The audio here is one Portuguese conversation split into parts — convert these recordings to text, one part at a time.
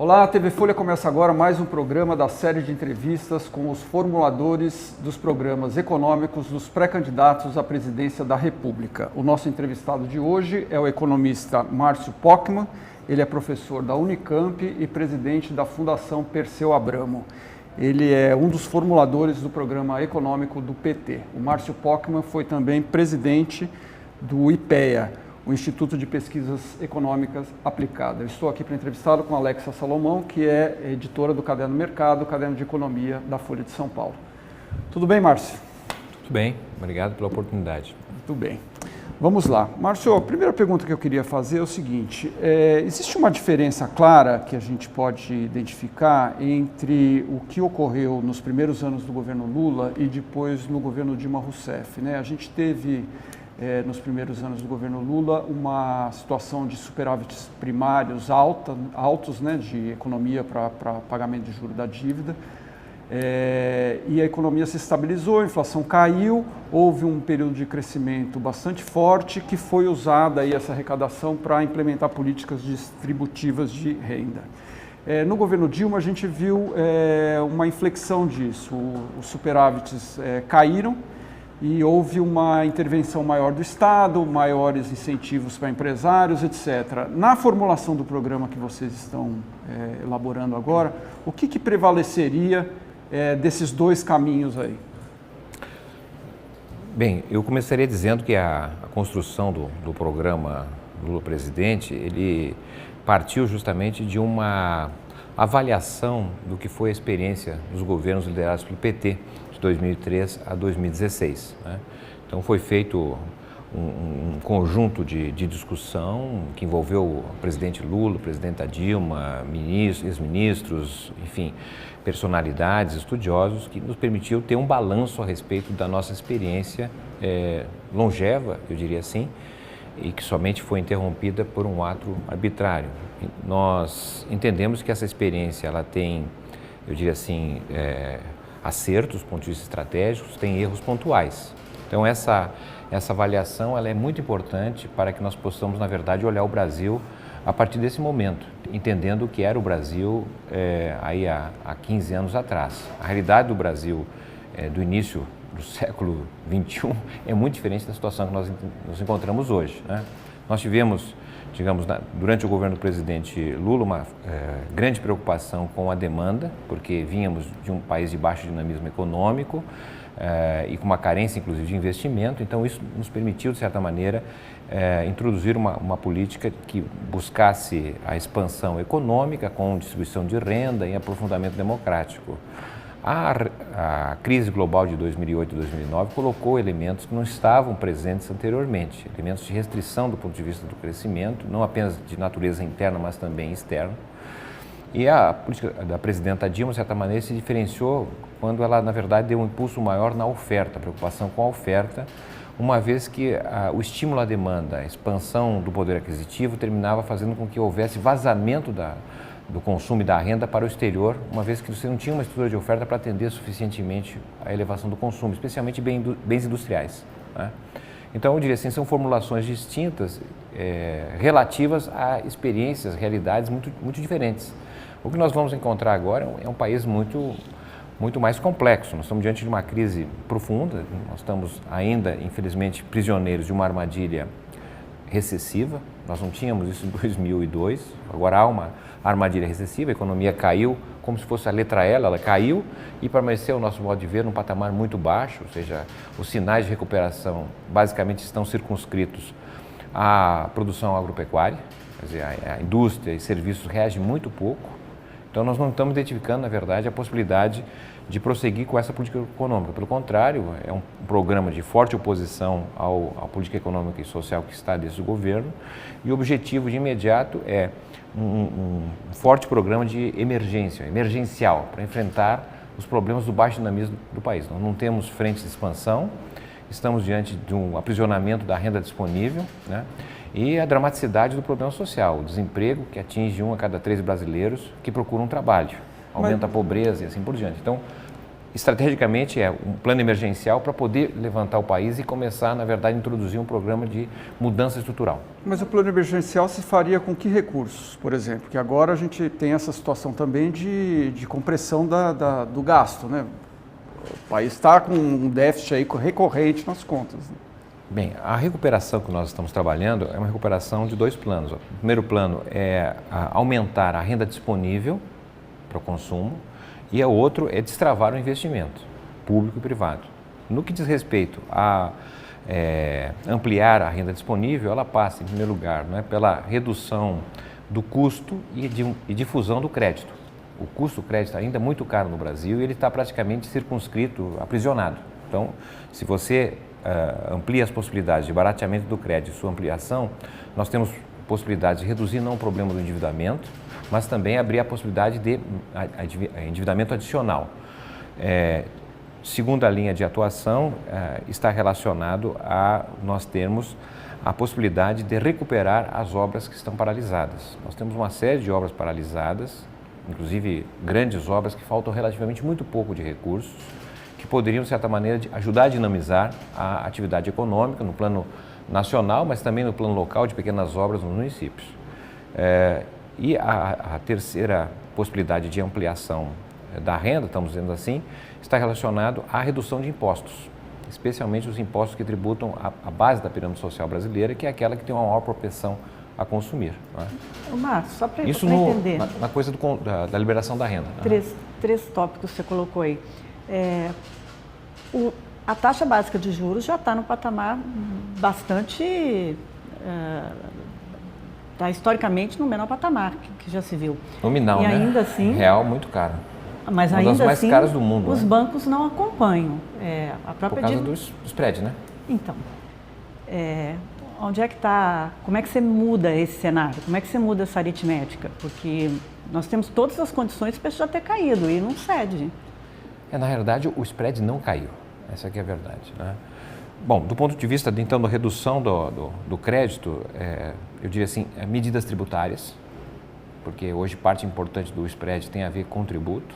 Olá, a TV Folha começa agora mais um programa da série de entrevistas com os formuladores dos programas econômicos dos pré-candidatos à presidência da República. O nosso entrevistado de hoje é o economista Márcio Pockmann. Ele é professor da Unicamp e presidente da Fundação Perseu Abramo. Ele é um dos formuladores do programa econômico do PT. O Márcio Pockmann foi também presidente do IPEA, o Instituto de Pesquisas Econômicas Aplicadas. Eu estou aqui para entrevistá-lo com a Alexa Salomão, que é editora do Caderno Mercado, Caderno de Economia da Folha de São Paulo. Tudo bem, Márcio? Tudo bem, obrigado pela oportunidade. Muito bem. Vamos lá. Márcio, a primeira pergunta que eu queria fazer é o seguinte, existe uma diferença clara que a gente pode identificar entre o que ocorreu nos primeiros anos do governo Lula e depois no governo Dilma Rousseff, né? A gente teve nos primeiros anos do governo Lula, uma situação de superávites primários altos, né, de economia para pagamento de juros da dívida, e a economia se estabilizou, a inflação caiu, houve um período de crescimento bastante forte que foi usada aí essa arrecadação para implementar políticas distributivas de renda. No governo Dilma a gente viu uma inflexão disso, os superávites caíram, e houve uma intervenção maior do Estado, maiores incentivos para empresários, etc. Na formulação do programa que vocês estão elaborando agora, o que prevaleceria desses dois caminhos aí? Bem, eu começaria dizendo que a construção do programa Lula Presidente, ele partiu justamente de uma avaliação do que foi a experiência dos governos liderados pelo PT, de 2003 a 2016. Né? Então foi feito um conjunto de discussão que envolveu o presidente Lula, o presidente Dilma, ex-ministros, enfim, personalidades, estudiosos, que nos permitiu ter um balanço a respeito da nossa experiência longeva, eu diria assim, e que somente foi interrompida por um ato arbitrário. Nós entendemos que essa experiência ela tem, eu diria assim, acertos, pontos de vista estratégicos, tem erros pontuais. Então essa avaliação ela é muito importante para que nós possamos, na verdade, olhar o Brasil a partir desse momento, entendendo o que era o Brasil aí há 15 anos atrás. A realidade do Brasil do início do século XXI é muito diferente da situação que nós nos encontramos hoje, né? Nós tivemos, digamos, durante o governo do presidente Lula, uma grande preocupação com a demanda, porque vínhamos de um país de baixo dinamismo econômico e com uma carência, inclusive, de investimento. Então, isso nos permitiu, de certa maneira, introduzir uma política que buscasse a expansão econômica com distribuição de renda e aprofundamento democrático. A crise global de 2008 e 2009 colocou elementos que não estavam presentes anteriormente, elementos de restrição do ponto de vista do crescimento, não apenas de natureza interna, mas também externa. E a política da presidenta Dilma, de certa maneira, se diferenciou quando ela, na verdade, deu um impulso maior na oferta, a preocupação com a oferta, uma vez que o estímulo à demanda, a expansão do poder aquisitivo, terminava fazendo com que houvesse vazamento do consumo e da renda para o exterior, uma vez que você não tinha uma estrutura de oferta para atender suficientemente a elevação do consumo, especialmente bens industriais, né? Então, eu diria assim, são formulações distintas relativas a experiências, realidades muito diferentes. O que nós vamos encontrar agora é um país muito mais complexo. Nós estamos diante de uma crise profunda, nós estamos ainda, infelizmente, prisioneiros de uma armadilha recessiva. Nós não tínhamos isso em 2002, agora há uma armadilha recessiva, a economia caiu como se fosse a letra L, ela caiu e permaneceu, o nosso modo de ver, num patamar muito baixo, ou seja, os sinais de recuperação basicamente estão circunscritos à produção agropecuária, quer dizer, a indústria e serviços reagem muito pouco. Então nós não estamos identificando, na verdade, a possibilidade de prosseguir com essa política econômica. Pelo contrário, é um programa de forte oposição à política econômica e social que está desse governo, e o objetivo de imediato é um forte programa de emergencial, para enfrentar os problemas do baixo dinamismo do país. Nós não temos frentes de expansão, estamos diante de um aprisionamento da renda disponível, né? E a dramaticidade do problema social, o desemprego que atinge 1 a cada 3 brasileiros que procuram um trabalho, aumenta a pobreza e assim por diante. Então, estrategicamente é um plano emergencial para poder levantar o país e começar, na verdade, a introduzir um programa de mudança estrutural. Mas o plano emergencial se faria com que recursos, por exemplo? Porque agora a gente tem essa situação também de compressão do gasto, né? O país está com um déficit aí recorrente nas contas, né? Bem, a recuperação que nós estamos trabalhando é uma recuperação de 2 planos. O primeiro plano é aumentar a renda disponível para o consumo e o outro é destravar o investimento público e privado. No que diz respeito a ampliar a renda disponível, ela passa, em primeiro lugar, né, pela redução do custo e difusão do crédito. O custo do crédito ainda é muito caro no Brasil e ele está praticamente circunscrito, aprisionado. Então, se você amplia as possibilidades de barateamento do crédito e sua ampliação, nós temos possibilidade de reduzir não o problema do endividamento, mas também abrir a possibilidade de endividamento adicional. Segunda linha de atuação está relacionado a nós termos a possibilidade de recuperar as obras que estão paralisadas. Nós temos uma série de obras paralisadas, inclusive grandes obras que faltam relativamente muito pouco de recursos, que poderiam, de certa maneira, ajudar a dinamizar a atividade econômica no plano nacional, mas também no plano local de pequenas obras nos municípios. E a terceira possibilidade de ampliação da renda, estamos dizendo assim, está relacionado à redução de impostos, especialmente os impostos que tributam a base da pirâmide social brasileira, que é aquela que tem uma maior propensão a consumir. Não é? Márcio, só para entender. Isso na coisa da liberação da renda. Três tópicos que você colocou aí. A taxa básica de juros já está no patamar bastante... Está historicamente no menor patamar que já se viu. Nominal, e ainda assim, real muito caro. Mas uma ainda das mais assim, caras do mundo. Os bancos não acompanham. A própria Por causa do spread, né? Então, onde é que está? Como é que você muda esse cenário? Como é que você muda essa aritmética? Porque nós temos todas as condições para isso já ter caído e não cede. Na realidade, o spread não caiu. Essa aqui é a verdade, né? Bom, do ponto de vista, então, da redução do crédito, eu diria assim, medidas tributárias, porque hoje parte importante do spread tem a ver com tributo,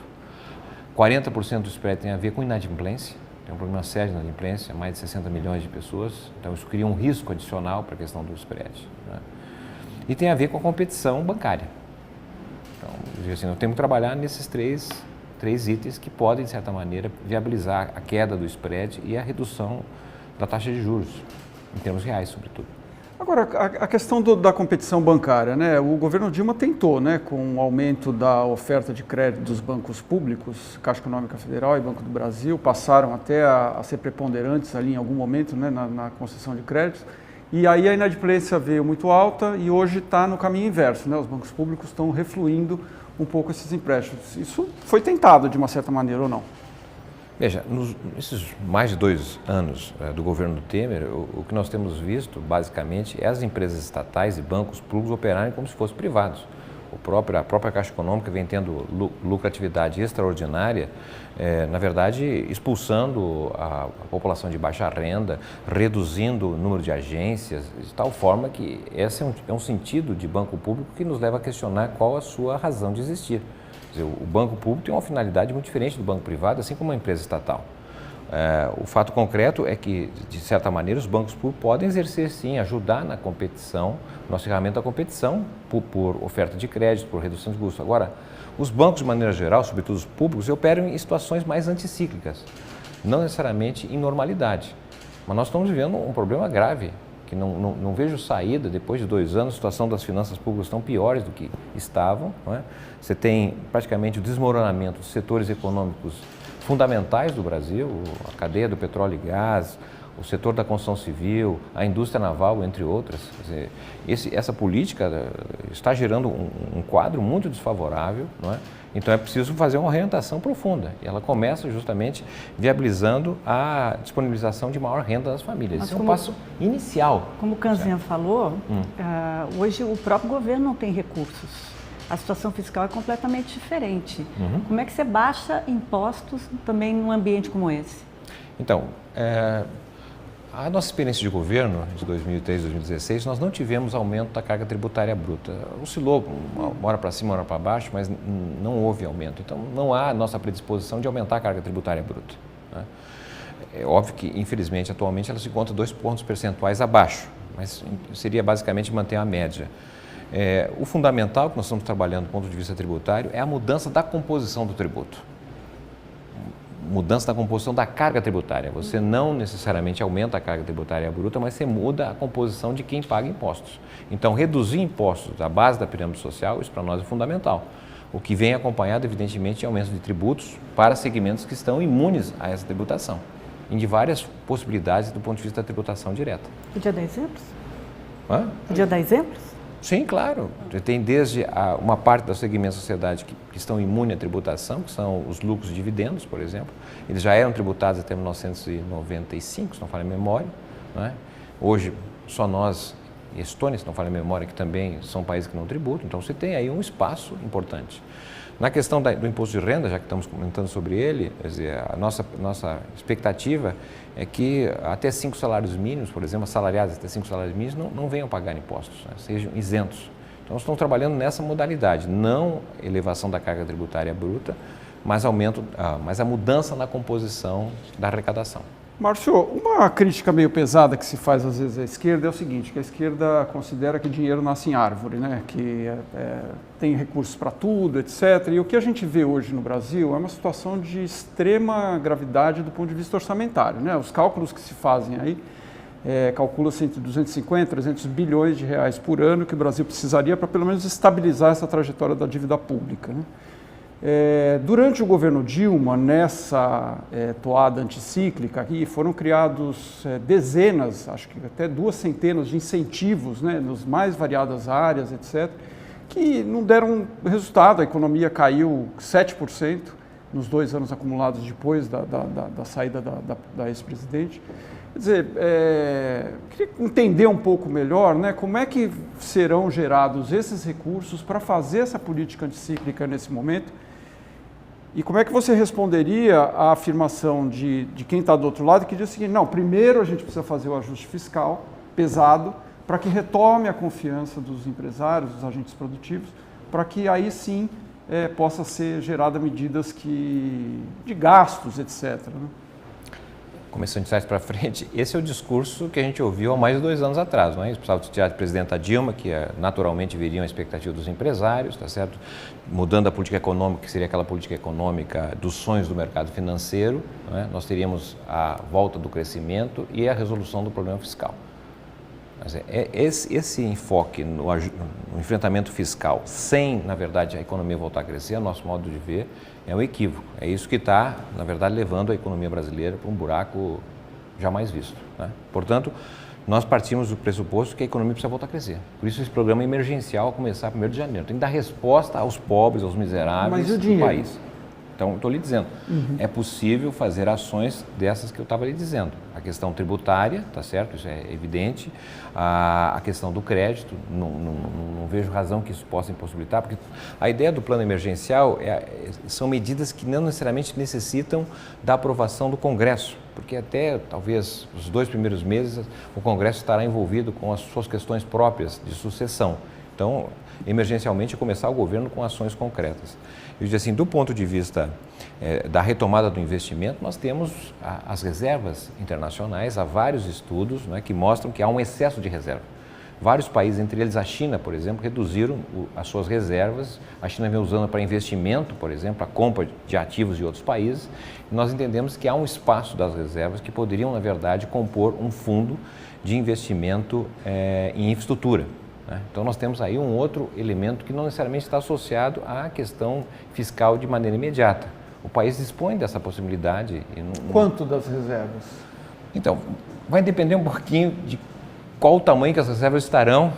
40% do spread tem a ver com inadimplência, tem um problema sério de inadimplência, mais de 60 milhões de pessoas, então isso cria um risco adicional para a questão do spread, né? E tem a ver com a competição bancária. Então, eu diria assim, nós temos que trabalhar nesses três itens que podem, de certa maneira, viabilizar a queda do spread e a redução da taxa de juros, em termos reais, sobretudo. Agora, a questão da competição bancária, né? O governo Dilma tentou, né, com o aumento da oferta de crédito dos bancos públicos, Caixa Econômica Federal e Banco do Brasil, passaram até a ser preponderantes ali em algum momento, né, na concessão de créditos, e aí a inadimplência veio muito alta e hoje está no caminho inverso, né? Os bancos públicos estão refluindo um pouco esses empréstimos. Isso foi tentado de uma certa maneira ou não? Veja, nesses mais de 2 anos do governo do Temer, o que nós temos visto, basicamente, é as empresas estatais e bancos públicos operarem como se fossem privados. A própria Caixa Econômica vem tendo lucratividade extraordinária, na verdade, expulsando a população de baixa renda, reduzindo o número de agências, de tal forma que esse é um sentido de banco público que nos leva a questionar qual a sua razão de existir. Quer dizer, o banco público tem uma finalidade muito diferente do banco privado, assim como a empresa estatal. O fato concreto é que, de certa maneira, os bancos públicos podem exercer, sim, ajudar na competição, nossa ferramenta da competição, por oferta de crédito, por redução de custos. Agora, os bancos, de maneira geral, sobretudo os públicos, operam em situações mais anticíclicas, não necessariamente em normalidade. Mas nós estamos vivendo um problema grave, que não vejo saída. Depois de 2 anos, a situação das finanças públicas estão piores do que estavam, não é? Você tem praticamente o desmoronamento dos setores econômicos fundamentais do Brasil, a cadeia do petróleo e gás, o setor da construção civil, a indústria naval, entre outras. Quer dizer, essa política está gerando um quadro muito desfavorável, não é? Então é preciso fazer uma orientação profunda. E ela começa justamente viabilizando a disponibilização de maior renda das famílias. Esse é um passo inicial. Como o Canzinha falou, hoje o próprio governo não tem recursos. A situação fiscal é completamente diferente. Como é que você baixa impostos também num ambiente como esse? Então, A nossa experiência de governo, de 2003 a 2016, nós não tivemos aumento da carga tributária bruta. Oscilou uma hora para cima, uma hora para baixo, mas não houve aumento. Então, não há nossa predisposição de aumentar a carga tributária bruta, né? É óbvio que, infelizmente, atualmente ela se encontra 2 pontos percentuais abaixo, mas seria basicamente manter a média. O fundamental que nós estamos trabalhando do ponto de vista tributário é a mudança da composição do tributo. Mudança da composição da carga tributária. Você não necessariamente aumenta a carga tributária bruta, mas você muda a composição de quem paga impostos. Então, reduzir impostos da base da pirâmide social, isso para nós é fundamental. O que vem acompanhado, evidentemente, é aumento de tributos para segmentos que estão imunes a essa tributação, em de várias possibilidades do ponto de vista da tributação direta. Podia dar exemplos? Hã? Podia dar exemplos? Sim, claro. Tem desde uma parte da segmento da sociedade que estão imunes à tributação, que são os lucros e dividendos, por exemplo. Eles já eram tributados até 1995, se não falha a memória, né? Hoje, só nós e Estônia, se não falha a memória, que também são países que não tributam. Então, você tem aí um espaço importante. Na questão do imposto de renda, já que estamos comentando sobre ele, quer dizer, a nossa expectativa é que até 5 salários mínimos, por exemplo, assalariados até 5 salários mínimos, não venham pagar impostos, né? Sejam isentos. Então, nós estamos trabalhando nessa modalidade, não elevação da carga tributária bruta, mas a mudança na composição da arrecadação. Márcio, uma crítica meio pesada que se faz às vezes à esquerda é o seguinte, que a esquerda considera que dinheiro nasce em árvore, né? Que tem recursos para tudo, etc. E o que a gente vê hoje no Brasil é uma situação de extrema gravidade do ponto de vista orçamentário, né? Os cálculos que se fazem aí, calcula-se entre 250 e 300 bilhões de reais por ano que o Brasil precisaria para pelo menos estabilizar essa trajetória da dívida pública, né? Durante o governo Dilma, nessa toada anticíclica, aqui, foram criados dezenas, acho que até 2 centenas de incentivos, né, nas mais variadas áreas, etc., que não deram resultado. A economia caiu 7% nos 2 anos acumulados depois da saída da ex-presidente. Quer dizer, queria entender um pouco melhor, né, como é que serão gerados esses recursos para fazer essa política anticíclica nesse momento. E como é que você responderia à afirmação de quem está do outro lado, que diz o seguinte: não, primeiro a gente precisa fazer o ajuste fiscal pesado para que retome a confiança dos empresários, dos agentes produtivos, para que aí sim possa ser gerada medidas de gastos, etc., né? Começando de trás para frente, esse é o discurso que a gente ouviu há mais de 2 anos atrás, não é? Precisava tirar a presidenta Dilma, que naturalmente viriam a expectativa dos empresários, tá certo? Mudando a política econômica, que seria aquela política econômica dos sonhos do mercado financeiro, não é? Nós teríamos a volta do crescimento e a resolução do problema fiscal. Mas esse enfoque no enfrentamento fiscal, sem, na verdade, a economia voltar a crescer, a nosso modo de ver, é um equívoco. É isso que está, na verdade, levando a economia brasileira para um buraco jamais visto, né? Portanto, nós partimos do pressuposto que a economia precisa voltar a crescer. Por isso, esse programa é emergencial a começar 1º de janeiro. Tem que dar resposta aos pobres, aos miseráveis do país. Então, estou lhe dizendo, é possível fazer ações dessas que eu estava lhe dizendo. A questão tributária, tá certo? Isso é evidente. A questão do crédito, não vejo razão que isso possa impossibilitar, porque a ideia do plano emergencial são medidas que não necessariamente necessitam da aprovação do Congresso, porque até talvez os 2 primeiros meses o Congresso estará envolvido com as suas questões próprias de sucessão. Então, emergencialmente, começar o governo com ações concretas. Eu digo assim, do ponto de vista da retomada do investimento, nós temos as reservas internacionais, há vários estudos, né, que mostram que há um excesso de reserva. Vários países, entre eles a China, por exemplo, reduziram as suas reservas. A China vem usando para investimento, por exemplo, a compra de ativos de outros países. E nós entendemos que há um espaço das reservas que poderiam, na verdade, compor um fundo de investimento em infraestrutura. Então, nós temos aí um outro elemento que não necessariamente está associado à questão fiscal de maneira imediata. O país dispõe dessa possibilidade. Quanto das reservas? Então, vai depender um pouquinho de qual o tamanho que as reservas estarão,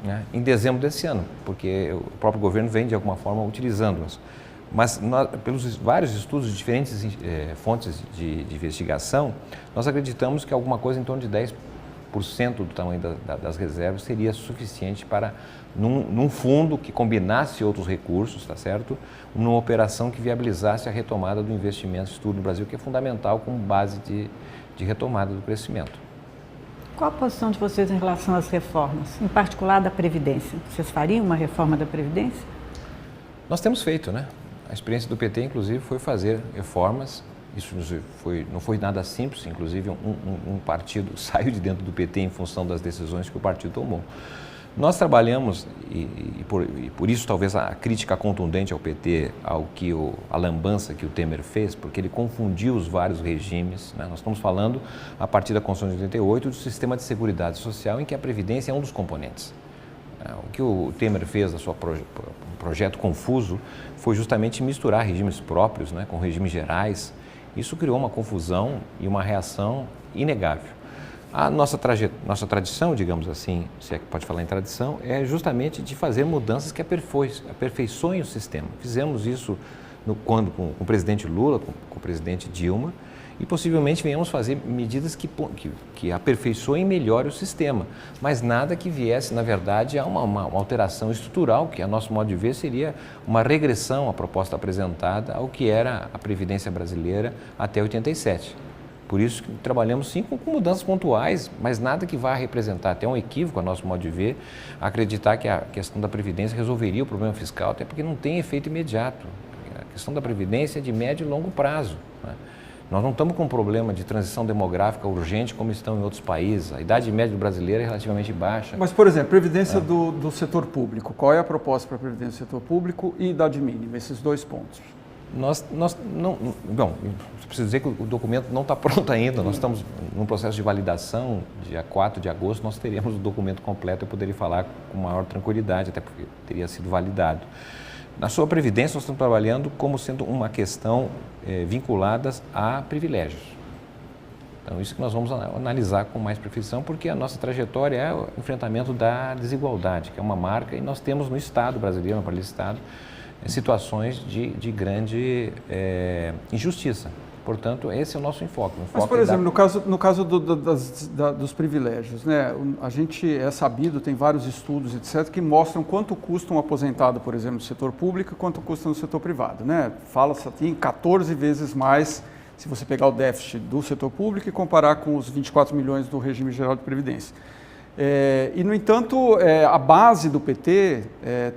né, em dezembro desse ano, porque o próprio governo vem, de alguma forma, utilizando-as. Mas, pelos vários estudos de diferentes fontes de investigação, nós acreditamos que alguma coisa em torno de 10% do tamanho das reservas seria suficiente para, num fundo que combinasse outros recursos, tá certo? Numa operação que viabilizasse a retomada do investimento estudo no Brasil, que é fundamental como base de retomada do crescimento. Qual a posição de vocês em relação às reformas, em particular da Previdência? Vocês fariam uma reforma da Previdência? Nós temos feito, né? A experiência do PT, inclusive, foi fazer reformas. Isso não foi nada simples, inclusive um partido saiu de dentro do PT em função das decisões que o partido tomou. Nós trabalhamos, e por isso talvez a crítica contundente ao PT, a lambança que o Temer fez, porque ele confundiu os vários regimes, né? Nós estamos falando, a partir da Constituição de 88, do sistema de seguridade social, em que a Previdência é um dos componentes. O que o Temer fez, projeto confuso, foi justamente misturar regimes próprios, né, com regimes gerais. Isso criou uma confusão e uma reação inegável. A nossa tradição, digamos assim, se é que pode falar em tradição, é justamente de fazer mudanças que aperfeiçoem o sistema. Fizemos isso com o presidente Lula, com o presidente Dilma, e possivelmente venhamos fazer medidas que aperfeiçoem e melhorem o sistema, mas nada que viesse, na verdade, a uma alteração estrutural, que a nosso modo de ver seria uma regressão à proposta apresentada ao que era a Previdência brasileira até 87. Por isso que trabalhamos sim com mudanças pontuais, mas nada que vá representar, até um equívoco a nosso modo de ver, acreditar que a questão da Previdência resolveria o problema fiscal, até porque não tem efeito imediato. A questão da Previdência é de médio e longo prazo, né? Nós não estamos com um problema de transição demográfica urgente como estão em outros países. A idade média do brasileiro é relativamente baixa. Mas, por exemplo, Previdência do setor público. Qual é a proposta para a Previdência do setor público e idade mínima? Esses dois pontos. Bom, preciso dizer que o documento não está pronto ainda, nós estamos num processo de validação. Dia 4 de agosto nós teremos o documento completo e eu poderia falar com maior tranquilidade, até porque teria sido validado. Na sua Previdência nós estamos trabalhando como sendo uma questão vinculada a privilégios. Então isso que nós vamos analisar com mais precisão, porque a nossa trajetória é o enfrentamento da desigualdade, que é uma marca, e nós temos no Estado brasileiro, no aparelho do Estado, situações de grande injustiça. Portanto, esse é o nosso enfoque. Mas, por exemplo, no caso dos privilégios, né, a gente é sabido, tem vários estudos, etc., que mostram quanto custa um aposentado, por exemplo, no setor público e quanto custa no setor privado, né? Fala-se em 14 vezes mais se você pegar o déficit do setor público e comparar com os 24 milhões do regime geral de previdência. E, no entanto, a base do PT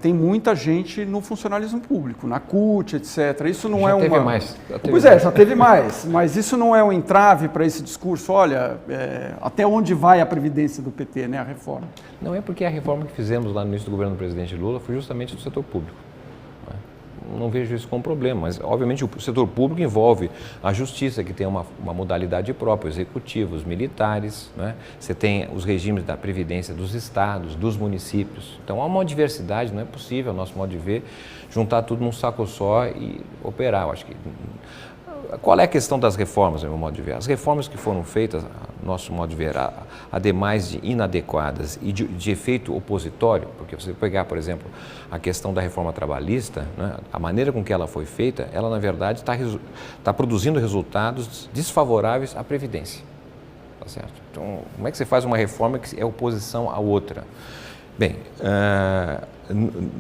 tem muita gente no funcionalismo público, na CUT, etc. Isso não já teve mais. Já teve mais, mas isso não é um entrave para esse discurso, olha, até onde vai a Previdência do PT, né, a reforma? Não é porque a reforma que fizemos lá no início do governo do presidente Lula foi justamente do setor público. Não vejo isso como problema, mas obviamente o setor público envolve a justiça, que tem uma modalidade própria, os executivos, militares, né? Você tem os regimes da previdência dos estados, dos municípios. Então há uma diversidade, não é possível, ao nosso modo de ver, juntar tudo num saco só e operar. Eu acho que... Qual é a questão das reformas, no meu modo de ver? As reformas que foram feitas, nosso modo de ver, ademais de inadequadas e de efeito opositório, porque você pegar, por exemplo, a questão da reforma trabalhista, né, a maneira com que ela foi feita, ela, na verdade, está produzindo resultados desfavoráveis à Previdência. Tá certo? Então, como é que você faz uma reforma que é oposição à outra? Bem,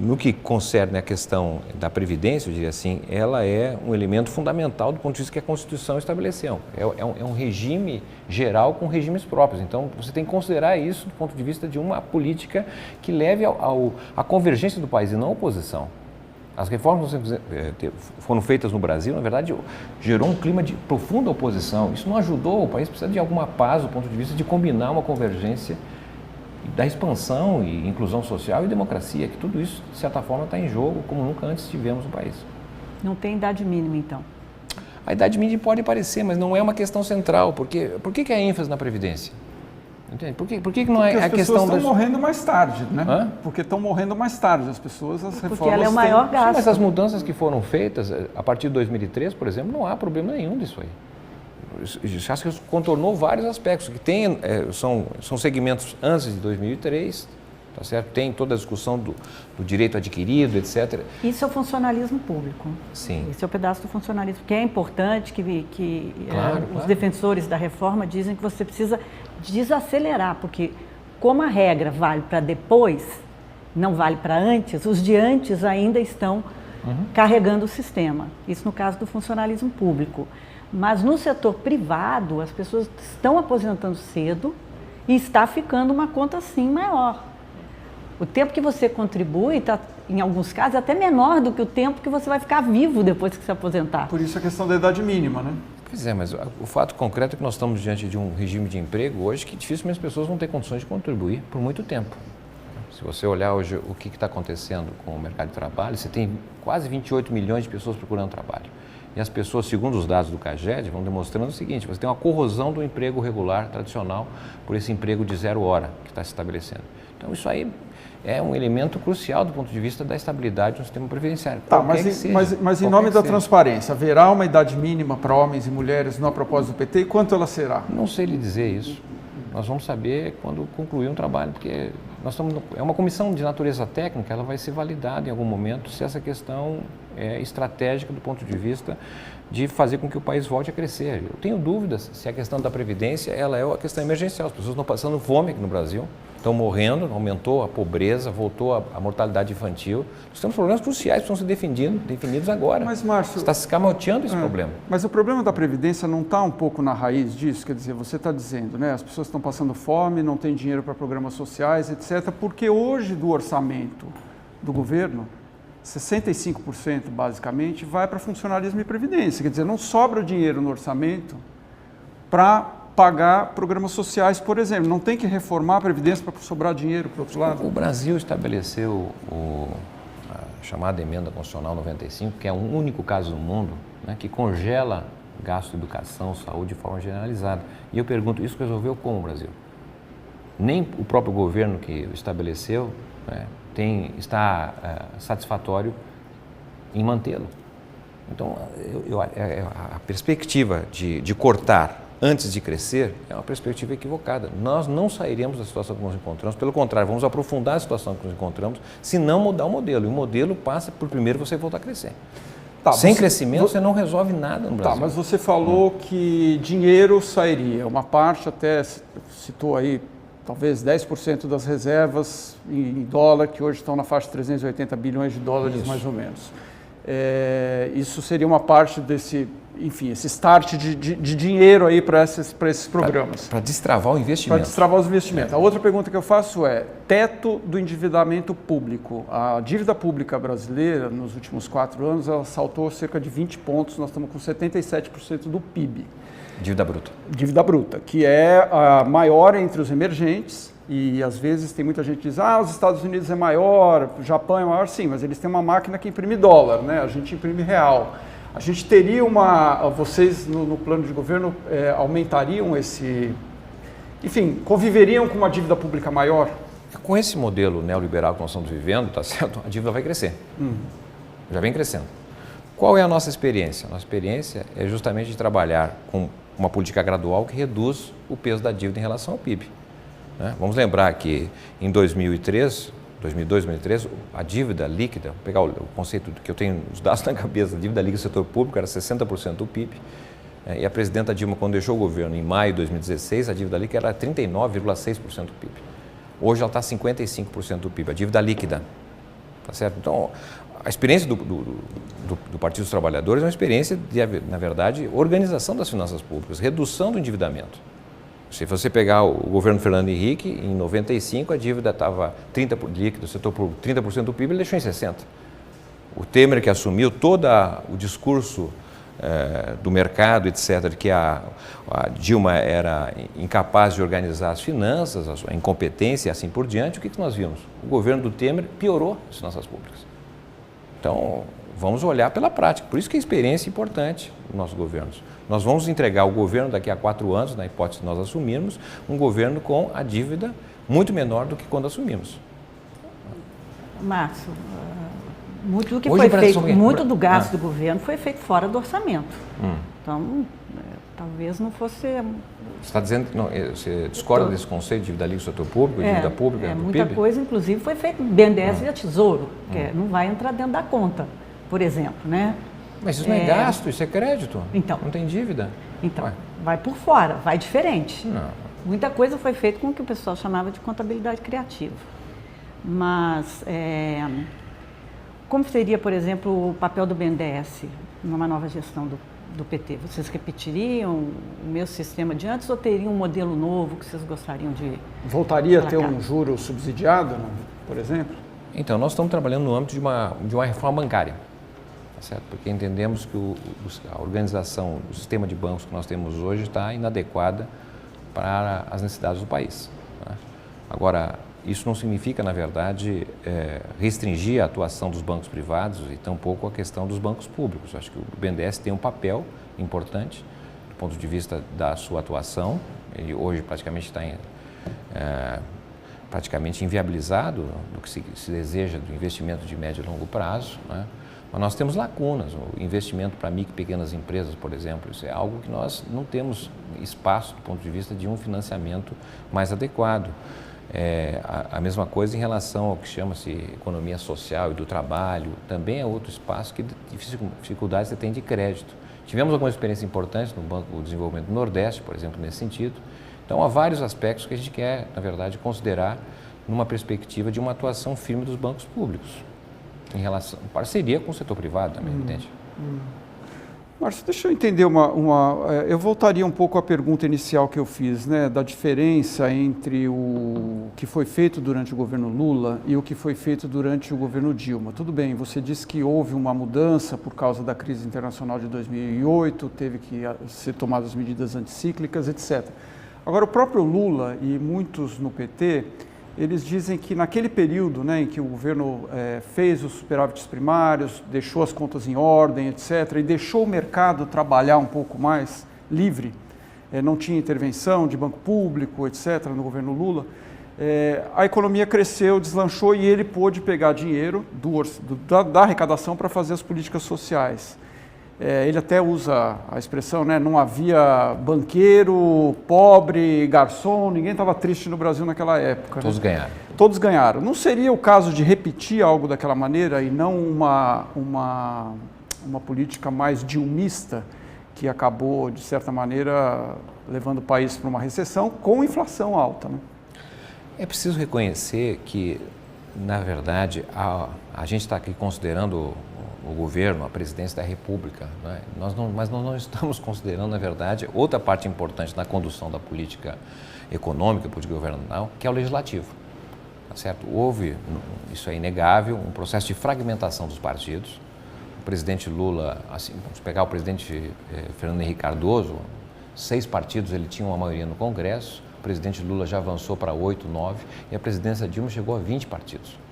no que concerne a questão da Previdência, eu diria assim, ela é um elemento fundamental do ponto de vista que a Constituição estabeleceu. É um regime geral com regimes próprios. Então, você tem que considerar isso do ponto de vista de uma política que leve à convergência do país e não à oposição. As reformas que foram feitas no Brasil, na verdade, gerou um clima de profunda oposição. Isso não ajudou, o país precisa de alguma paz do ponto de vista de combinar uma convergência da expansão e inclusão social e democracia, que tudo isso, de certa forma, está em jogo como nunca antes tivemos no país. Não tem idade mínima, então? A idade mínima pode aparecer, mas não é uma questão central. Por que a ênfase na Previdência? Entende? Por que não é a questão... Porque as pessoas estão morrendo mais tarde, né? Hã? Porque estão morrendo mais tarde, as pessoas, as reformas... Porque ela é o maior gasto. Sim, mas as mudanças que foram feitas, a partir de 2003, por exemplo, não há problema nenhum disso aí. Acho que isso contornou vários aspectos, que são segmentos antes de 2003, tá certo? Tem toda a discussão do direito adquirido, etc. Isso é o funcionalismo público. Sim. Esse é o pedaço do funcionalismo, que é importante, Claro. Os defensores da reforma dizem que você precisa desacelerar, porque como a regra vale para depois, não vale para antes, os de antes ainda estão carregando o sistema. Isso no caso do funcionalismo público. Mas no setor privado, as pessoas estão aposentando cedo e está ficando uma conta sim maior. O tempo que você contribui está, em alguns casos, até menor do que o tempo que você vai ficar vivo depois que se aposentar. Por isso a questão da idade mínima, né? Pois é, mas o fato concreto é que nós estamos diante de um regime de emprego hoje que dificilmente as pessoas vão ter condições de contribuir por muito tempo. Se você olhar hoje o que está acontecendo com o mercado de trabalho, você tem quase 28 milhões de pessoas procurando trabalho. E as pessoas, segundo os dados do CAGED, vão demonstrando o seguinte: você tem uma corrosão do emprego regular, tradicional, por esse emprego de 0 hora que está se estabelecendo. Então, isso aí é um elemento crucial do ponto de vista da estabilidade do sistema previdenciário. Tá, mas em nome da transparência, haverá uma idade mínima para homens e mulheres na proposta do PT e quanto ela será? Não sei lhe dizer isso. Nós vamos saber quando concluir um trabalho, porque é uma comissão de natureza técnica, ela vai ser validada em algum momento se essa questão é estratégica do ponto de vista de fazer com que o país volte a crescer. Eu tenho dúvidas se a questão da Previdência ela é a questão emergencial. As pessoas estão passando fome aqui no Brasil, estão morrendo, aumentou a pobreza, voltou a mortalidade infantil. Nós temos problemas cruciais que precisam ser definidos agora. Mas, Márcio, está se escamoteando esse problema. Mas o problema da Previdência não está um pouco na raiz disso? Quer dizer, você está dizendo, né? As pessoas estão passando fome, não têm dinheiro para programas sociais, etc. Porque hoje do orçamento do governo, 65% basicamente vai para funcionalismo e previdência. Quer dizer, não sobra dinheiro no orçamento para pagar programas sociais, por exemplo. Não tem que reformar a previdência para sobrar dinheiro para o outro lado? O Brasil estabeleceu a chamada emenda constitucional 95, que é o único caso no mundo, né, que congela gasto de educação, saúde de forma generalizada. E eu pergunto, isso resolveu como o Brasil? Nem o próprio governo que estabeleceu, né, está satisfatório em mantê-lo. Então, a perspectiva de cortar antes de crescer é uma perspectiva equivocada. Nós não sairemos da situação que nos encontramos, pelo contrário, vamos aprofundar a situação que nos encontramos, se não mudar o modelo. E o modelo passa por primeiro você voltar a crescer. Tá, sem crescimento você não resolve nada no Brasil. Tá, mas você falou que dinheiro sairia, uma parte até citou aí, talvez 10% das reservas em dólar, que hoje estão na faixa de 380 bilhões de dólares, isso, mais ou menos. Isso seria uma parte desse, enfim, esse start de dinheiro aí para esses programas. Para destravar o investimento. Para destravar os investimentos. A outra pergunta que eu faço é, teto do endividamento público. A dívida pública brasileira, nos últimos 4 anos, ela saltou cerca de 20 pontos, nós estamos com 77% do PIB. Dívida bruta. Dívida bruta, que é a maior entre os emergentes, e às vezes tem muita gente que diz, os Estados Unidos é maior, o Japão é maior, sim, mas eles têm uma máquina que imprime dólar, né? A gente imprime real. A gente teria vocês no plano de governo aumentariam enfim, conviveriam com uma dívida pública maior? Com esse modelo neoliberal que nós estamos vivendo, tá certo? A dívida vai crescer, já vem crescendo. Qual é a nossa experiência? Nossa experiência é justamente de trabalhar com uma política gradual que reduz o peso da dívida em relação ao PIB. Né? Vamos lembrar que em 2002, 2003, a dívida líquida, vou pegar o conceito que eu tenho os dados na cabeça, a dívida líquida do setor público era 60% do PIB, e a presidenta Dilma, quando deixou o governo em maio de 2016, a dívida líquida era 39,6% do PIB. Hoje ela está 55% do PIB, a dívida líquida. Tá certo? Então, a experiência do Partido dos Trabalhadores é uma experiência de, na verdade, organização das finanças públicas, redução do endividamento. Se você pegar o governo Fernando Henrique, em 95 a dívida estava 30% líquido, o setor público 30% do PIB, ele deixou em 60%. O Temer, que assumiu todo o discurso do mercado, etc., de que a Dilma era incapaz de organizar as finanças, a incompetência e assim por diante, o que nós vimos? O governo do Temer piorou as finanças públicas. Então, vamos olhar pela prática. Por isso que a experiência é importante nos nossos governos. Nós vamos entregar o governo daqui a 4 anos, na hipótese de nós assumirmos, um governo com a dívida muito menor do que quando assumimos. Márcio, muito do que foi feito, muito do gasto do governo foi feito fora do orçamento. Então, talvez não fosse... Você está dizendo que você discorda desse conceito de dívida líquida do setor público, dívida pública do muita PIB? Coisa, inclusive, foi feito BNDES via Tesouro, que não vai entrar dentro da conta, por exemplo, né? Mas isso não é gasto, isso é crédito. Então, não tem dívida. Então, vai por fora, vai diferente. Não. Muita coisa foi feita com o que o pessoal chamava de contabilidade criativa. Mas, como seria, por exemplo, o papel do BNDES numa nova gestão do PT? Vocês repetiriam o mesmo sistema de antes ou teriam um modelo novo que vocês gostariam de... Voltaria a ter um juro subsidiado, por exemplo? Então, nós estamos trabalhando no âmbito de uma reforma bancária, tá certo? Porque entendemos que a organização, o sistema de bancos que nós temos hoje está inadequada para as necessidades do país. Tá? Agora, isso não significa, na verdade, restringir a atuação dos bancos privados e tampouco a questão dos bancos públicos. Acho que o BNDES tem um papel importante do ponto de vista da sua atuação. Ele hoje praticamente está praticamente inviabilizado do que se deseja do investimento de médio e longo prazo, né? Mas nós temos lacunas. O investimento para micro e pequenas empresas, por exemplo, isso é algo que nós não temos espaço do ponto de vista de um financiamento mais adequado. A mesma coisa em relação ao que chama-se economia social e do trabalho, também é outro espaço que dificuldades você tem de crédito. Tivemos algumas experiências importantes no Banco do Desenvolvimento do Nordeste, por exemplo, nesse sentido. Então, há vários aspectos que a gente quer, na verdade, considerar numa perspectiva de uma atuação firme dos bancos públicos, em relação à parceria com o setor privado também, entende? Márcio, deixa eu entender eu voltaria um pouco à pergunta inicial que eu fiz, né, da diferença entre o que foi feito durante o governo Lula e o que foi feito durante o governo Dilma. Tudo bem, você disse que houve uma mudança por causa da crise internacional de 2008, teve que ser tomadas medidas anticíclicas, etc. Agora, o próprio Lula e muitos no PT, eles dizem que naquele período, né, em que o governo fez os superávites primários, deixou as contas em ordem, etc., e deixou o mercado trabalhar um pouco mais livre, não tinha intervenção de banco público, etc., no governo Lula, a economia cresceu, deslanchou e ele pôde pegar dinheiro da arrecadação para fazer as políticas sociais. Ele até usa a expressão, né, não havia banqueiro, pobre, garçom, ninguém estava triste no Brasil naquela época. Todos ganharam. Todos ganharam. Não seria o caso de repetir algo daquela maneira e não uma política mais dilmista que acabou, de certa maneira, levando o país para uma recessão com inflação alta, né? É preciso reconhecer que, na verdade, a gente está aqui considerando o governo, a presidência da República, né? Mas nós não estamos considerando, na verdade, outra parte importante na condução da política econômica, política governamental, que é o legislativo. Tá certo? Houve, isso é inegável, um processo de fragmentação dos partidos. O presidente Lula, assim, vamos pegar o presidente Fernando Henrique Cardoso, 6 partidos ele tinha uma maioria no Congresso, o presidente Lula já avançou para 8, 9 e a presidência Dilma chegou a 20 partidos.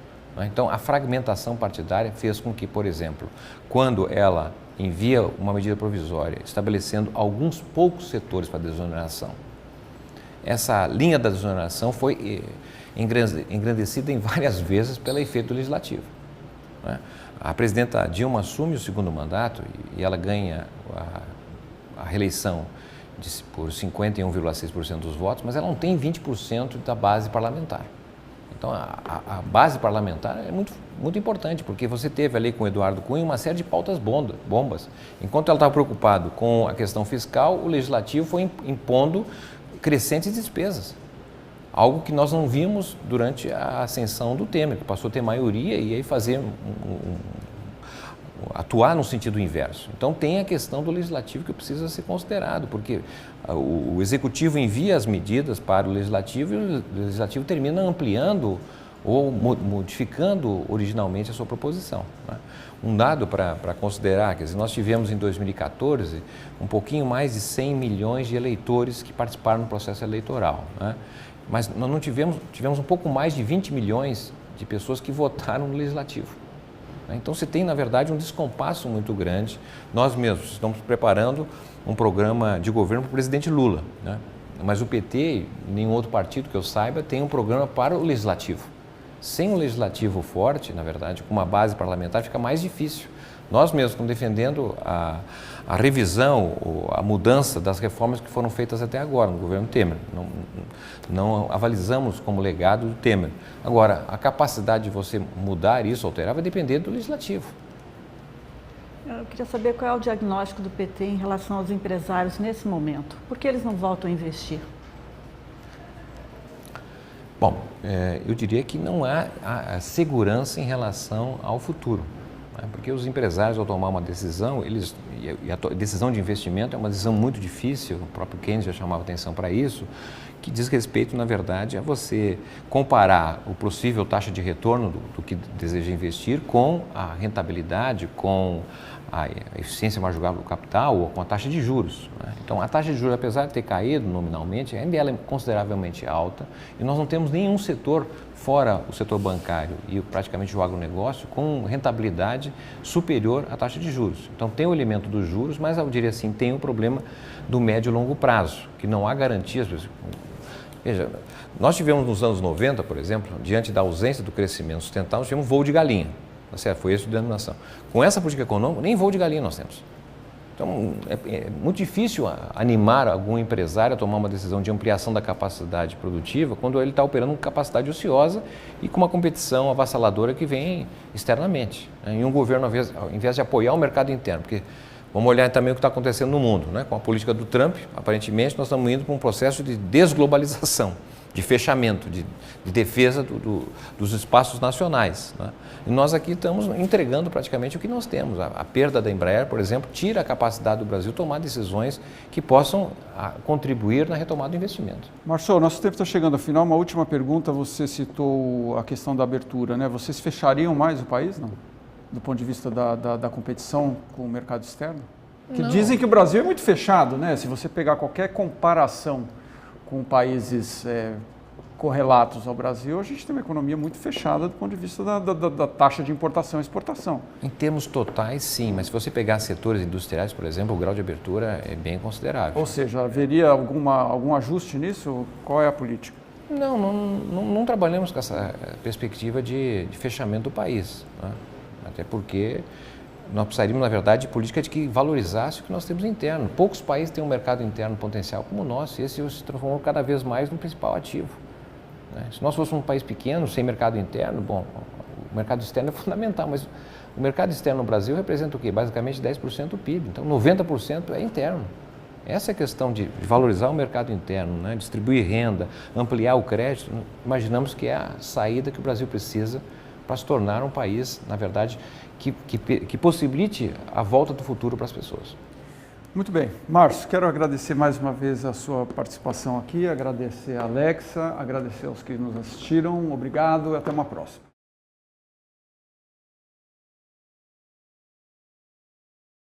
Então, a fragmentação partidária fez com que, por exemplo, quando ela envia uma medida provisória estabelecendo alguns poucos setores para desoneração, essa linha da desoneração foi engrandecida em várias vezes pelo efeito legislativo. A presidenta Dilma assume o segundo mandato e ela ganha a reeleição por 51,6% dos votos, mas ela não tem 20% da base parlamentar. Então, a base parlamentar é muito importante, porque você teve ali com o Eduardo Cunha uma série de pautas bombas. Enquanto ela estava preocupada com a questão fiscal, o Legislativo foi impondo crescentes despesas. Algo que nós não vimos durante a ascensão do Temer, que passou a ter maioria e aí fazer atuar no sentido inverso. Então, tem a questão do Legislativo que precisa ser considerado, porque o Executivo envia as medidas para o Legislativo e o Legislativo termina ampliando ou modificando originalmente a sua proposição, né? Um dado para considerar, quer dizer, nós tivemos em 2014 um pouquinho mais de 100 milhões de eleitores que participaram do processo eleitoral, né? Mas nós não tivemos um pouco mais de 20 milhões de pessoas que votaram no Legislativo. Então, você tem, na verdade, um descompasso muito grande. Nós mesmos estamos preparando um programa de governo para o presidente Lula, né? Mas o PT, nenhum outro partido que eu saiba, tem um programa para o Legislativo. Sem um Legislativo forte, na verdade, com uma base parlamentar, fica mais difícil. Nós mesmos estamos defendendo a revisão, a mudança das reformas que foram feitas até agora no governo Temer. Não avalizamos como legado do Temer. Agora, a capacidade de você mudar isso, alterar, vai depender do Legislativo. Eu queria saber qual é o diagnóstico do PT em relação aos empresários nesse momento. Por que eles não voltam a investir? Bom, eu diria que não há segurança em relação ao futuro. né? Porque os empresários, ao tomar uma decisão, e a decisão de investimento é uma decisão muito difícil, o próprio Keynes já chamava atenção para isso, que diz respeito, na verdade, a você comparar o possível taxa de retorno do que deseja investir com a rentabilidade, com a eficiência marginal do capital ou com a taxa de juros, né? Então, a taxa de juros, apesar de ter caído nominalmente, ainda ela é consideravelmente alta e nós não temos nenhum setor, fora o setor bancário e praticamente o agronegócio, com rentabilidade superior à taxa de juros. Então, tem o elemento dos juros, mas eu diria assim, tem o problema do médio e longo prazo, que não há garantias. Veja, nós tivemos nos anos 90, por exemplo, diante da ausência do crescimento sustentável, nós tivemos voo de galinha. Tá certo? Foi essa a denominação. Com essa política econômica, nem voo de galinha nós temos. Então, é muito difícil animar algum empresário a tomar uma decisão de ampliação da capacidade produtiva quando ele está operando com capacidade ociosa e com uma competição avassaladora que vem externamente, né? E um governo, ao invés de apoiar o mercado interno, porque vamos olhar também o que está acontecendo no mundo, né? Com a política do Trump, aparentemente nós estamos indo para um processo de desglobalização, de fechamento, de defesa dos espaços nacionais, né? E nós aqui estamos entregando praticamente o que nós temos. A perda da Embraer, por exemplo, tira a capacidade do Brasil tomar decisões que possam contribuir na retomada do investimento. Marçal, nosso tempo está chegando ao final. Uma última pergunta, você citou a questão da abertura, né? Vocês fechariam mais o país, não? Do ponto de vista da competição com o mercado externo? Que dizem que o Brasil é muito fechado, né? Se você pegar qualquer comparação com países correlatos ao Brasil, a gente tem uma economia muito fechada do ponto de vista da taxa de importação e exportação. Em termos totais, sim, mas se você pegar setores industriais, por exemplo, o grau de abertura é bem considerável. Ou seja, haveria algum ajuste nisso? Qual é a política? Não trabalhamos com essa perspectiva de fechamento do país, né? Até porque nós precisaríamos, na verdade, de política de que valorizasse o que nós temos interno. Poucos países têm um mercado interno potencial como o nosso, e esse se transformou cada vez mais no principal ativo, né? Se nós fôssemos um país pequeno, sem mercado interno, bom, o mercado externo é fundamental, mas o mercado externo no Brasil representa o quê? Basicamente 10% do PIB, então 90% é interno. Essa é a questão de valorizar o mercado interno, né? Distribuir renda, ampliar o crédito, imaginamos que é a saída que o Brasil precisa para se tornar um país, na verdade, que possibilite a volta do futuro para as pessoas. Muito bem. Márcio, quero agradecer mais uma vez a sua participação aqui, agradecer a Alexa, agradecer aos que nos assistiram. Obrigado e até uma próxima.